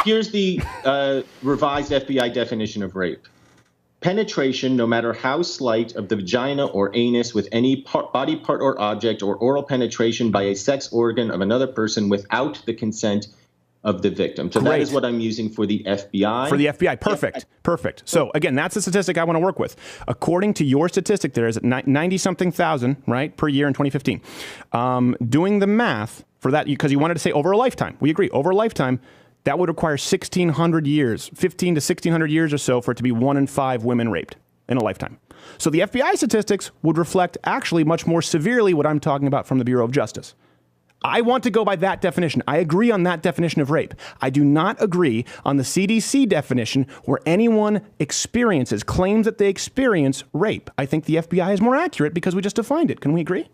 here's the revised FBI definition of rape. Penetration, no matter how slight, of the vagina or anus with any body part or object, or oral penetration by a sex organ of another person without the consent of the victim. So that is what I'm using for the FBI. For the FBI. Perfect. Perfect. So again, that's the statistic I want to work with. According to your statistic, there is 90-something thousand, right, per year in 2015. Doing the math for that, because you wanted to say over a lifetime. We agree. Over a lifetime, that would require 1,600 years, 15 to 1,600 years or so for it to be 1 in 5 women raped in a lifetime. So the FBI statistics would reflect actually much more severely what I'm talking about from the Bureau of Justice. I want to go by that definition. I agree on that definition of rape. I do not agree on the CDC definition where anyone claims that they experience rape. I think the FBI is more accurate because we just defined it. Can we agree?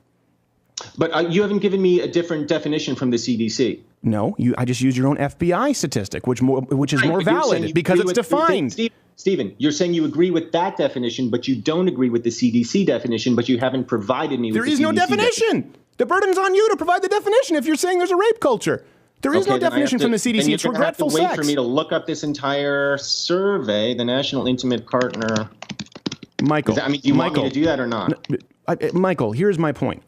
But you haven't given me a different definition from the CDC. No, I just used your own FBI statistic, which is more valid because it's defined. Stephen, you're saying you agree with that definition, but you don't agree with the CDC definition, but you haven't provided me with the CDC definition. There is no definition. The burden's on you to provide the definition if you're saying there's a rape culture. There is no definition from the CDC. It's regretful sex. Wait for me to look up this entire survey, the National Intimate Partner. Michael. Do you want me to do that or not? Michael, here's my point.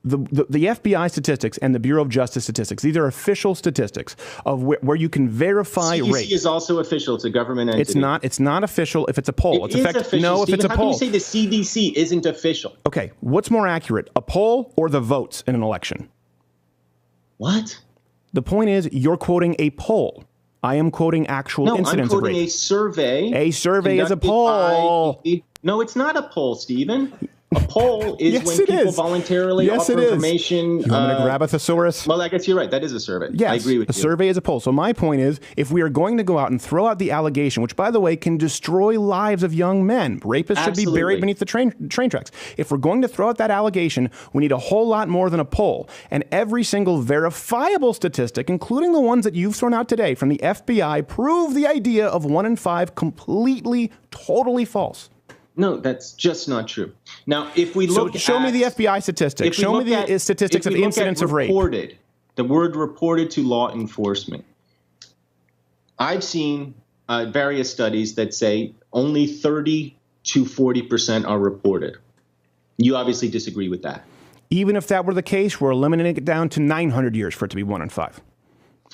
The FBI statistics and the Bureau of Justice statistics, these are official statistics of where you can verify rape. CDC is also official. It's a government entity. It's not official if it's a poll. It is official, no, Stephen, if it's a poll. How can you say the CDC isn't official? Okay, what's more accurate, a poll or the votes in an election? What? The point is, you're quoting a poll. I am quoting actual incidents of rape. I'm quoting a survey. A survey is a poll. No, it's not a poll, Stephen. A poll is when people voluntarily offer information. You want me to grab a thesaurus? Well, I guess you're right. That is a survey. Yes, I agree with you. A survey is a poll. So my point is, if we are going to go out and throw out the allegation, which, by the way, can destroy lives of young men, rapists should be buried beneath the train tracks. If we're going to throw out that allegation, we need a whole lot more than a poll. And every single verifiable statistic, including the ones that you've thrown out today from the FBI, prove the idea of 1 in 5 completely, totally false. No, that's just not true. Now, if we look show me the FBI statistics. Show me the statistics of incidents of rape. The word reported to law enforcement. I've seen various studies that say only 30 to 40% are reported. You obviously disagree with that. Even if that were the case, we're eliminating it down to 900 years for it to be 1 in 5.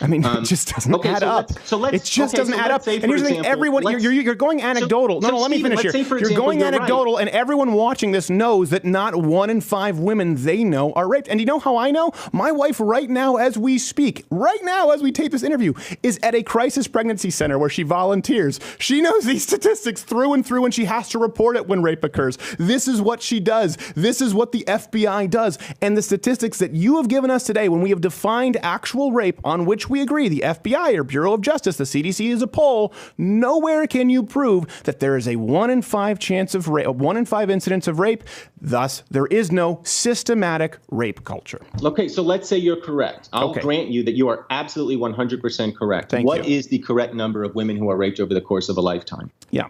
I mean, it just doesn't add up. It just doesn't add up. And here's the thing, everyone, you're going anecdotal. No, let me finish here. You're going anecdotal, and everyone watching this knows that not 1 in 5 women they know are raped. And you know how I know? My wife right now as we speak, right now as we tape this interview, is at a crisis pregnancy center where she volunteers. She knows these statistics through and through, and she has to report it when rape occurs. This is what she does. This is what the FBI does. And the statistics that you have given us today, when we have defined actual rape on which we agree, the FBI or Bureau of Justice, the CDC is a poll, nowhere can you prove that there is a 1 in 5 chance of rape, 1 in 5 incidents of rape. Thus, there is no systematic rape culture. Okay, so let's say you're correct. I'll grant you that you are absolutely 100% correct. What is the correct number of women who are raped over the course of a lifetime? Yeah,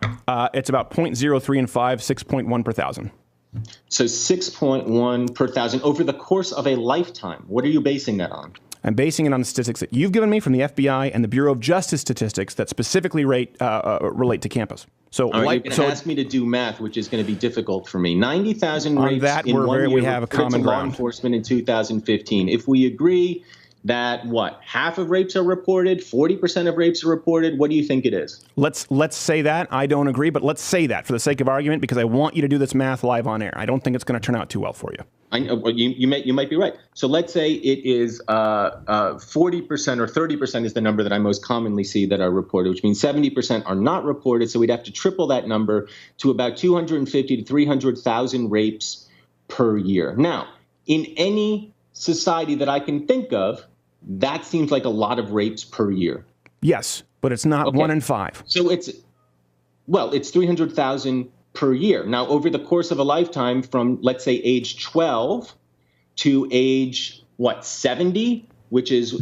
it's about 0.03 in 5, 6.1 per thousand. So 6.1 per thousand over the course of a lifetime. What are you basing that on? I'm basing it on the statistics that you've given me from the FBI and the Bureau of Justice statistics that specifically relate to campus. So, you're going to ask me to do math, which is going to be difficult for me. 90,000 rapes in 1 year we have a common law ground. Enforcement in 2015. If we agree that half of rapes are reported, 40% of rapes are reported, what do you think it is? Let's say that. I don't agree, but let's say that for the sake of argument, because I want you to do this math live on air. I don't think it's going to turn out too well for you. I know, you might be right. So let's say it is 40% or 30% is the number that I most commonly see that are reported, which means 70% are not reported. So we'd have to triple that number to about 250 to 300,000 rapes per year. Now, in any society that I can think of, that seems like a lot of rapes per year. Yes, but it's not 1 in 5. So it's 300,000 per year. Now, over the course of a lifetime from, let's say, age 12 to age, 70, which is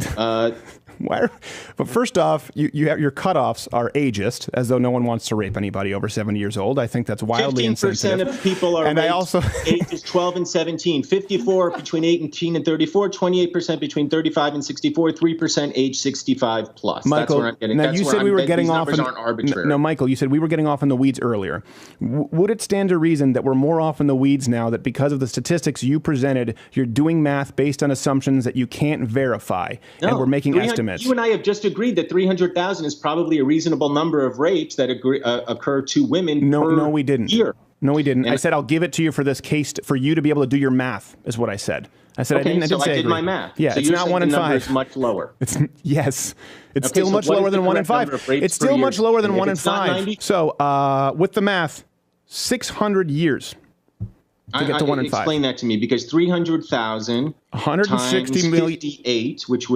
but first off, you have, your cutoffs are ageist, as though no one wants to rape anybody over 70 years old. I think that's wildly insensitive. 15% of people are raped, ages 12 and 17, 54 between 18 and 34, 28% between 35 and 64, 3% age 65 plus. Michael, that's where I'm getting. Now you said we were getting off. These numbers aren't arbitrary. No, Michael, you said we were getting off in the weeds earlier. Would it stand to reason that we're more off in the weeds now, that because of the statistics you presented, you're doing math based on assumptions that you can't verify, and we're making estimates? You and I have just agreed that 300,000 is probably a reasonable number of rapes that occur to women No, we didn't. year. No, we didn't. And I said I'll give it to you for this case for you to be able to do your math, is what I said. I said okay, I did say my math. Yeah, so it's not 1 in 5. It's much lower. Yes, it's still much lower than 1 in 5. It's still much lower than 1 in 5. So with the math, 600 years to get to 1 in 5. Explain that to me, because 300,000 160 million, 58, which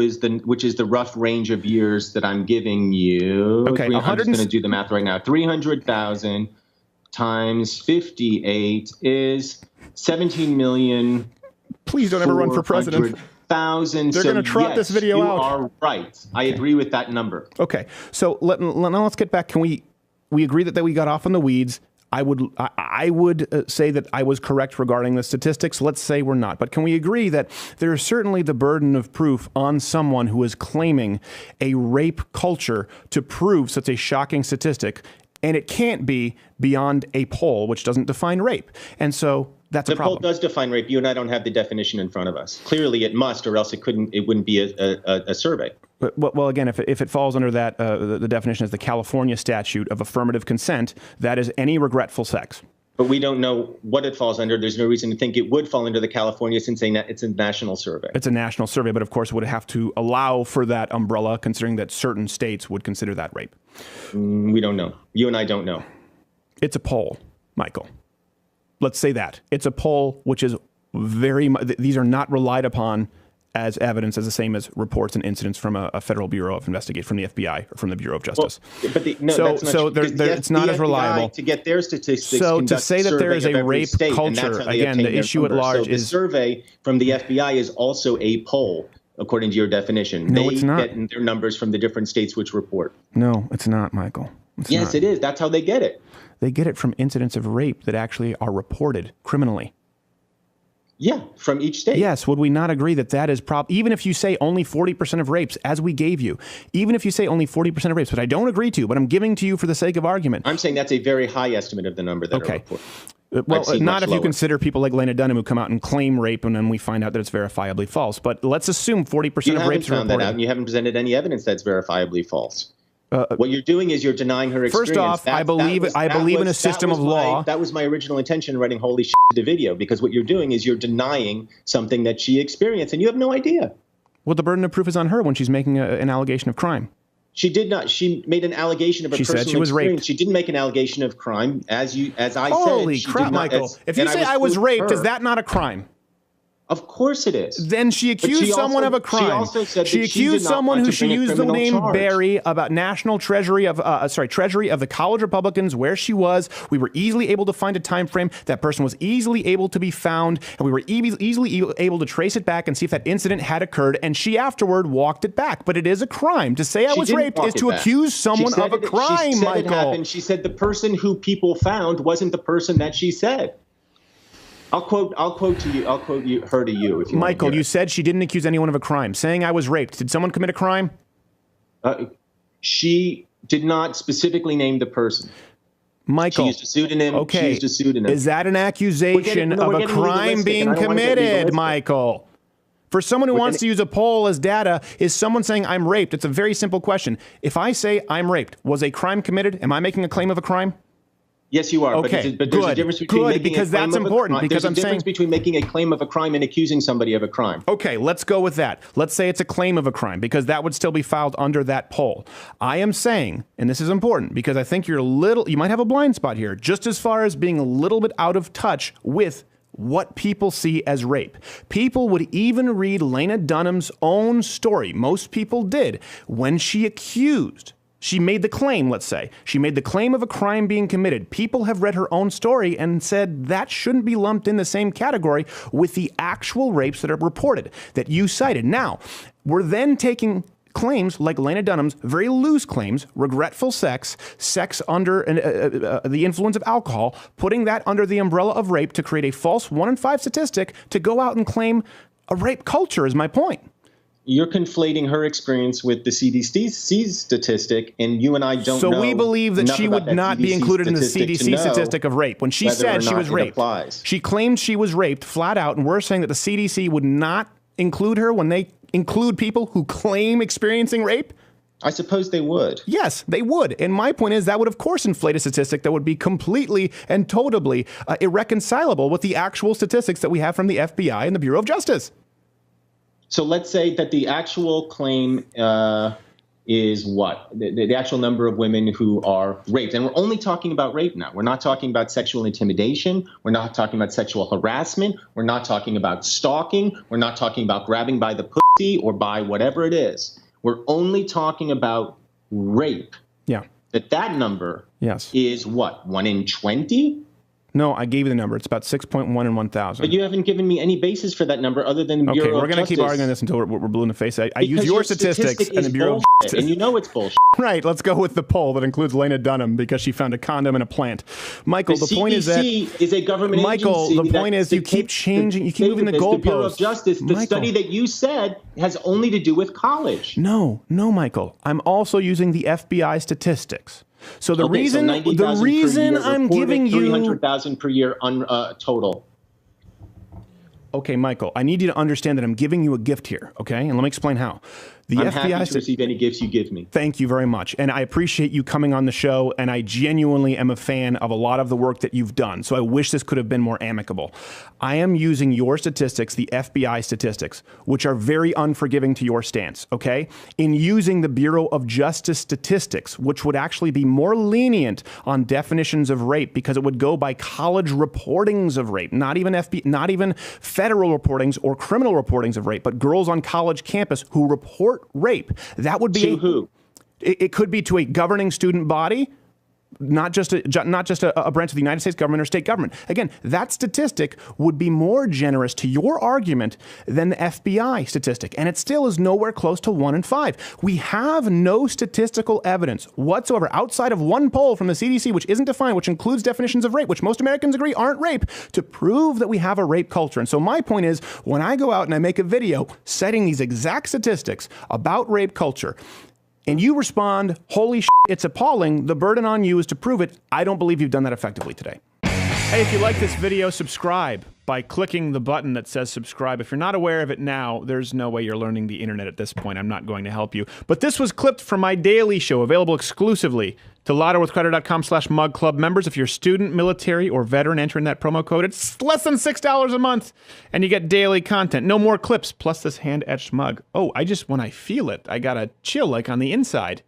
is the rough range of years that I'm giving you. Okay, I'm just going to do the math right now. 300,000 times 58 is 17 million. Please don't ever run for president. They're going to trot this video out. You are right. I agree with that number. Okay, so now let's get back. Can we agree that we got off in the weeds? I would say that I was correct regarding the statistics. Let's say we're not. But can we agree that there is certainly the burden of proof on someone who is claiming a rape culture to prove such a shocking statistic, and it can't be beyond a poll, which doesn't define rape. And so that's a problem. The poll does define rape. You and I don't have the definition in front of us. Clearly it must, or else it wouldn't be a survey. Well, again, if it falls under that, the definition is the California statute of affirmative consent, that is any regretful sex. But we don't know what it falls under. There's no reason to think it would fall under the California, since it's a national survey. It's a national survey, but of course would have to allow for that umbrella, considering that certain states would consider that rape. We don't know. You and I don't know. It's a poll, Michael. Let's say that. It's a poll which is these are not relied upon as evidence, as the same as reports and incidents from a Federal Bureau of Investigation, from the FBI or from the Bureau of Justice. Well, but it's not as reliable. To get their statistics, so to say that there is a rape culture, again, the issue at large is... The survey from the FBI is also a poll, according to your definition. No, it's not. They get their numbers from the different states which report. No, it's not, Michael. Yes, it is. That's how they get it. They get it from incidents of rape that actually are reported criminally. Yeah, from each state. Yes, would we not agree that that is even if you say only 40% of rapes, as we gave you, even if you say only 40% of rapes, but I don't agree to, but I'm giving to you for the sake of argument. I'm saying that's a very high estimate of the number that are reported. Well, not if you consider people like Lena Dunham who come out and claim rape, and then we find out that it's verifiably false. But let's assume 40% of rapes are reported. You haven't found that out, and you haven't presented any evidence that's verifiably false. What you're doing is you're denying her experience. First off, I believe in a system of law. That was my original intention in writing holy shit the video, because what you're doing is you're denying something that she experienced, and you have no idea. Well, the burden of proof is on her when she's making an allegation of crime. She did not. She made an allegation of a personal experience. She said she was raped. She didn't make an allegation of crime, as I said. Holy crap, Michael! If you say I was raped, is that not a crime? Of course it is. Then she accused someone of a crime. She also said she accused someone who she used the name Barry about National Treasury of Treasury of the College Republicans, where she was. We were easily able to find a time frame. That person was easily able to be found, and we were easily able to trace it back and see if that incident had occurred. And she afterward walked it back. But it is a crime to say I was raped is to accuse someone of a crime, Michael. It happened. She said the person who people found wasn't the person that she said. I'll quote her to you if you Michael, want to you said she didn't accuse anyone of a crime, saying I was raped. Did someone commit a crime? She did not specifically name the person. Michael. She used a pseudonym. Okay. She used a pseudonym. Is that an accusation of a crime being committed, Michael? For someone who wants to use a poll as data, is someone saying I'm raped? It's a very simple question. If I say I'm raped, was a crime committed? Am I making a claim of a crime? Yes, you are. Okay, but there's a difference between making because a claim that's important. Because there's a difference between making a claim of a crime and accusing somebody of a crime. Okay, let's go with that. Let's say it's a claim of a crime, because that would still be filed under that poll. I am saying, and this is important, because I think you might have a blind spot here, just as far as being a little bit out of touch with what people see as rape. People would even read Lena Dunham's own story. Most people did when she accused She made the claim, let's say. She made the claim of a crime being committed. People have read her own story and said that shouldn't be lumped in the same category with the actual rapes that are reported, that you cited. Now, we're then taking claims like Lena Dunham's very loose claims, regretful sex, sex under the influence of alcohol, putting that under the umbrella of rape to create a false 1 in 5 statistic to go out and claim a rape culture is my point. You're conflating her experience with the CDC statistic, and you and I don't know. So we believe that she would not be included in the CDC statistic of rape. When she said she was raped, she claimed she was raped flat out, and we're saying that the CDC would not include her when they include people who claim experiencing rape? I suppose they would. Yes, they would. And my point is that would, of course, inflate a statistic that would be completely and totally irreconcilable with the actual statistics that we have from the FBI and the Bureau of Justice. So let's say that the actual claim is what? The actual number of women who are raped. And we're only talking about rape now. We're not talking about sexual intimidation. We're not talking about sexual harassment. We're not talking about stalking. We're not talking about grabbing by the pussy or by whatever it is. We're only talking about rape. Yeah. That number is what? 1 in 20? No, I gave you the number. It's about 6.1 in 1,000. But you haven't given me any basis for that number other than the Bureau of Justice. Okay, we're going to keep arguing this until we're blue in the face. I use your statistics and the Bureau of Justice. And you know it's bullshit. Right, let's go with the poll that includes Lena Dunham because she found a condom in a plant. Michael, the point is that... The CDC is a government agency. Michael, the point is you keep changing, you keep moving the goalposts. The Bureau of Justice, the study that you said has only to do with college. No, Michael. I'm also using the FBI statistics. So the reason I'm giving you 300,000 per year total. Okay, Michael, I need you to understand that I'm giving you a gift here, okay? And let me explain how. I'm happy to receive any gifts you give me. Thank you very much. And I appreciate you coming on the show, and I genuinely am a fan of a lot of the work that you've done. So I wish this could have been more amicable. I am using your statistics, the FBI statistics, which are very unforgiving to your stance, okay? In using the Bureau of Justice statistics, which would actually be more lenient on definitions of rape because it would go by college reportings of rape, not even federal reportings or criminal reportings of rape, but girls on college campus who report rape. That would be to who? It could be to a governing student body, not just a branch of the United States government or state government. Again, that statistic would be more generous to your argument than the FBI statistic, and it still is nowhere close to 1 in 5. We have no statistical evidence whatsoever outside of one poll from the CDC, which isn't defined, which includes definitions of rape, which most Americans agree aren't rape, to prove that we have a rape culture. And so my point is, when I go out and I make a video citing these exact statistics about rape culture, and you respond, holy shit, it's appalling, the burden on you is to prove it. I don't believe you've done that effectively today. Hey, if you like this video, subscribe by clicking the button that says subscribe. If you're not aware of it now, there's no way you're learning the internet at this point. I'm not going to help you. But this was clipped from my daily show, available exclusively to louderwithcrowder.com/mugclub members. If you're student, military, or veteran, enter in that promo code. It's less than $6 a month, and you get daily content. No more clips, plus this hand-etched mug. Oh, when I feel it, I got a chill like on the inside.